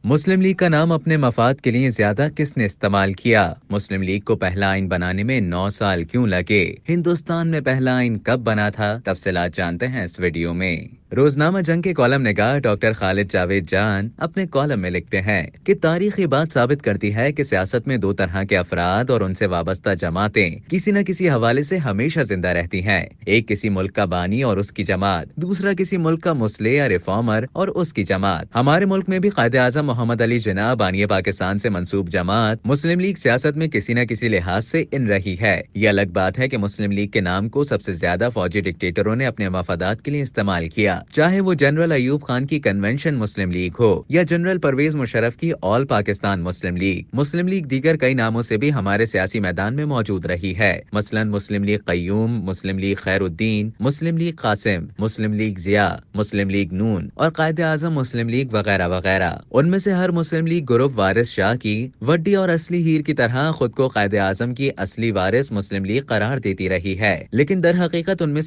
مسلم league کا نام اپنے مفاد کے لیے زیادہ کس نے استعمال کیا؟ مسلم لیگ کو پہلا آئین بنانے میں 9 سال کیوں لگے؟ ہندوستان میں پہلا آئین کب بنا تھا؟ تفصیلات جانتے ہیں اس ویڈیو میں۔ روزنامہ جنگ کے کالم نگار ڈاکٹر خالد جاوید جان اپنے کالم میں لکھتے ہیں کہ تاریخ یہ بات ثابت کرتی ہے کہ سیاست میں دو طرح کے افراد اور ان سے وابستہ جماعتیں کسی نہ کسی حوالے سے ہمیشہ زندہ رہتی ہیں۔ ایک کسی ملک کا بانی اور اس کی جماعت، دوسرا کسی ملک کا مسلح یا ریفارمر اور اس کی جماعت۔ ہمارے ملک میں بھی قائد اعظم محمد علی جناح بانی پاکستان سے منسوب جماعت مسلم لیگ سیاست میں کسی نہ کسی لحاظ سے ان رہی ہے۔ یہ الگ بات ہے کہ مسلم لیگ کے نام کو سب سے زیادہ فوجی ڈکٹیٹروں نے اپنے مفادات کے لیے استعمال کیا، چاہے وہ جنرل ایوب خان کی کنونشن مسلم لیگ ہو یا جنرل پرویز مشرف کی آل پاکستان مسلم لیگ۔ مسلم لیگ دیگر کئی ناموں سے بھی ہمارے سیاسی میدان میں موجود رہی ہے، مثلا مسلم لیگ قیوم، مسلم لیگ خیر الدین، مسلم لیگ قاسم، مسلم لیگ ضیاء، مسلم لیگ نون اور قائد اعظم مسلم لیگ وغیرہ وغیرہ۔ ان میں سے ہر مسلم لیگ گروپ وارث شاہ کی وڈی اور اصلی ہیر کی طرح خود کو قائد اعظم کی اصلی وارث مسلم لیگ قرار دیتی رہی ہے، لیکن در حقیقت ان میں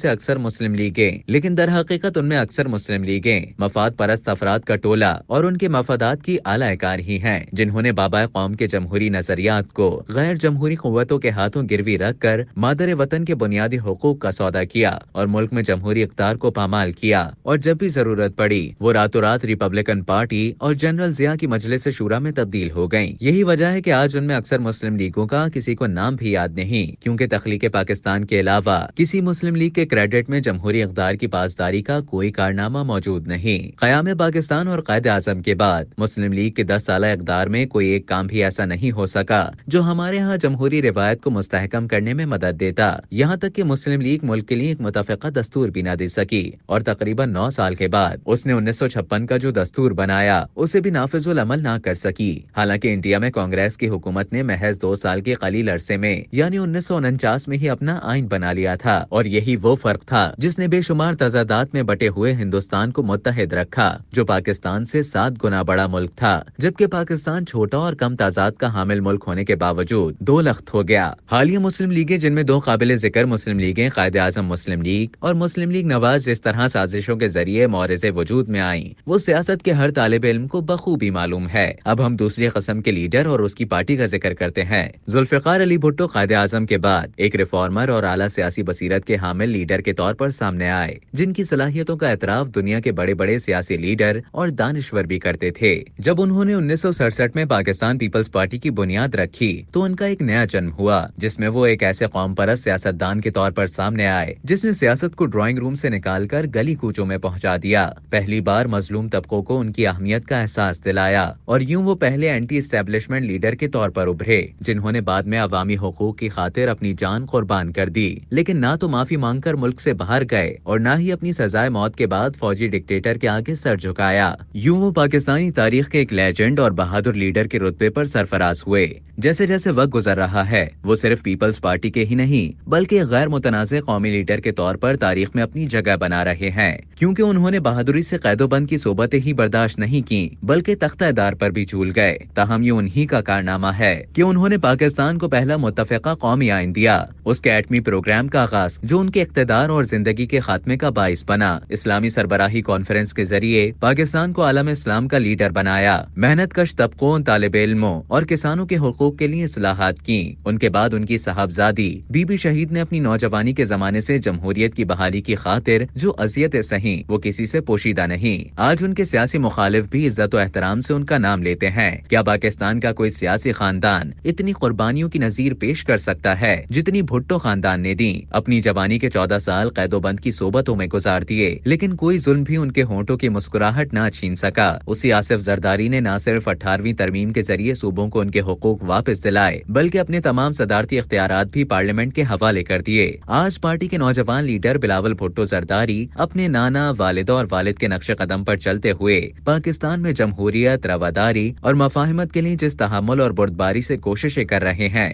اکثر مسلم لیگیں مفاد پرست افراد کا ٹولہ اور ان کے مفادات کی اعلی کار ہی ہیں، جنہوں نے بابائے قوم کے جمہوری نظریات کو غیر جمہوری قوتوں کے ہاتھوں گروی رکھ کر مادر وطن کے بنیادی حقوق کا سودا کیا اور ملک میں جمہوری اقتدار کو پامال کیا، اور جب بھی ضرورت پڑی وہ راتوں رات ریپبلکن پارٹی اور جنرل ضیاء کی مجلس شورا میں تبدیل ہو گئیں۔ یہی وجہ ہے کہ آج ان میں اکثر مسلم لیگوں کا کسی کو نام بھی یاد نہیں، کیونکہ تخلیق پاکستان کے علاوہ کسی مسلم لیگ کے کریڈٹ میں جمہوری اقتدار کی پاسداری کا کوئی کارنامہ موجود نہیں۔ قیام پاکستان اور قائد اعظم کے بعد مسلم لیگ کے 10 سالہ اقتدار میں کوئی ایک کام بھی ایسا نہیں ہو سکا جو ہمارے ہاں جمہوری روایت کو مستحکم کرنے میں مدد دیتا، یہاں تک کہ مسلم لیگ ملک کے لیے ایک متفقہ دستور بھی نہ دے سکی، اور تقریباً 9 سال کے بعد اس نے 1956 کا جو دستور بنایا اسے بھی نافذ العمل نہ کر سکی۔ حالانکہ انڈیا میں کانگریس کی حکومت نے محض 2 سال کے قلیل عرصے میں یعنی 1949 میں ہی اپنا آئین بنا لیا تھا، اور یہی وہ فرق تھا جس نے بے شمار تضادات میں بٹے ہوئے ہندوستان کو متحد رکھا، جو پاکستان سے 7 گنا بڑا ملک تھا، جبکہ پاکستان چھوٹا اور کم تضاد کا حامل ملک ہونے کے باوجود 2 لخت ہو گیا۔ حالیہ مسلم لیگیں، جن میں 2 قابل ذکر مسلم لیگیں قائد اعظم مسلم لیگ اور مسلم لیگ نواز، جس طرح سازشوں کے ذریعے معرض وجود میں آئیں، وہ سیاست کے ہر طالب علم کو بخوبی معلوم ہے۔ اب ہم دوسری قسم کے لیڈر اور اس کی پارٹی کا ذکر کرتے ہیں۔ ذوالفقار علی بھٹو قائد اعظم کے بعد ایک ریفارمر اور اعلیٰ سیاسی بصیرت کے حامل لیڈر کے طور پر سامنے آئے، جن کی صلاحیتوں کا اعتراف دنیا کے بڑے بڑے سیاسی لیڈر اور دانشور بھی کرتے تھے۔ جب انہوں نے 1967 میں پاکستان پیپلز پارٹی کی بنیاد رکھی تو ان کا ایک نیا جنم ہوا، جس میں وہ ایک ایسے قوم پرست سیاستدان کے طور پر سامنے آئے جس نے سیاست کو ڈرائنگ روم سے نکال کر گلی کوچوں میں پہنچا دیا، پہلی بار مظلوم طبقوں کو ان کی اہمیت کا احساس دلایا، اور یوں وہ پہلے اینٹی اسٹیبلشمنٹ لیڈر کے طور پر ابھرے جنہوں نے بعد میں عوامی حقوق کی خاطر اپنی جان قربان کر دی، لیکن نہ تو معافی مانگ کر ملک سے باہر گئے اور نہ ہی اپنی سزائے موت کے بعد فوجی ڈکٹیٹر کے آگے سر جھکایا۔ یوں وہ پاکستانی تاریخ کے ایک لیجنڈ اور بہادر لیڈر کے رتبے پر سرفراز ہوئے۔ جیسے جیسے وقت گزر رہا ہے وہ صرف پیپلز پارٹی کے ہی نہیں بلکہ غیر متنازع قومی لیڈر کے طور پر تاریخ میں اپنی جگہ بنا رہے ہیں، کیونکہ انہوں نے بہادری سے قید و بند کی صحبتیں ہی برداشت نہیں کی بلکہ تختہ دار پر بھی جھول گئے۔ تاہم یہ انہی کا کارنامہ ہے کہ انہوں نے پاکستان کو پہلا متفقہ قومی آئین دیا، اس کے ایٹمی پروگرام کا آغاز جو ان کے اقتدار اور زندگی کے خاتمے کا باعث بنا، اسلامی سربراہی کانفرنس کے ذریعے پاکستان کو عالم اسلام کا لیڈر بنایا، محنت کش طبقوں، طالب علموں اور کسانوں کے حقوق کے لیے اصلاحات کی۔ ان کے بعد ان کی صاحبزادی بی بی شہید نے اپنی نوجوانی کے زمانے سے جمہوریت کی بحالی کی خاطر جو اذیتیں سہیں وہ کسی سے پوشیدہ نہیں۔ آج ان کے سیاسی مخالف بھی عزت و احترام سے ان کا نام لیتے ہیں۔ کیا پاکستان کا کوئی سیاسی خاندان اتنی قربانیوں کی نظیر پیش کر سکتا ہے جتنی بھٹو خاندان نے دی؟ اپنی جوانی کے 14 سال قید و بند کی صحبتوں میں گزار دیے، لیکن کوئی ظلم بھی ان کے ہونٹوں کی مسکراہٹ نہ چھین سکا۔ اسی آصف زرداری نے نہ صرف 18ویں ترمیم کے ذریعے صوبوں کو ان کے حقوق واپس دلائے بلکہ اپنے تمام صدارتی اختیارات بھی پارلیمنٹ کے حوالے کر دیے۔ آج پارٹی کے نوجوان لیڈر بلاول بھٹو زرداری اپنے نانا، والدہ اور والد کے نقش قدم پر چلتے ہوئے پاکستان میں جمہوریت، رواداری اور مفاہمت کے لیے جس تحمل اور بردباری سے کوششیں کر رہے ہیں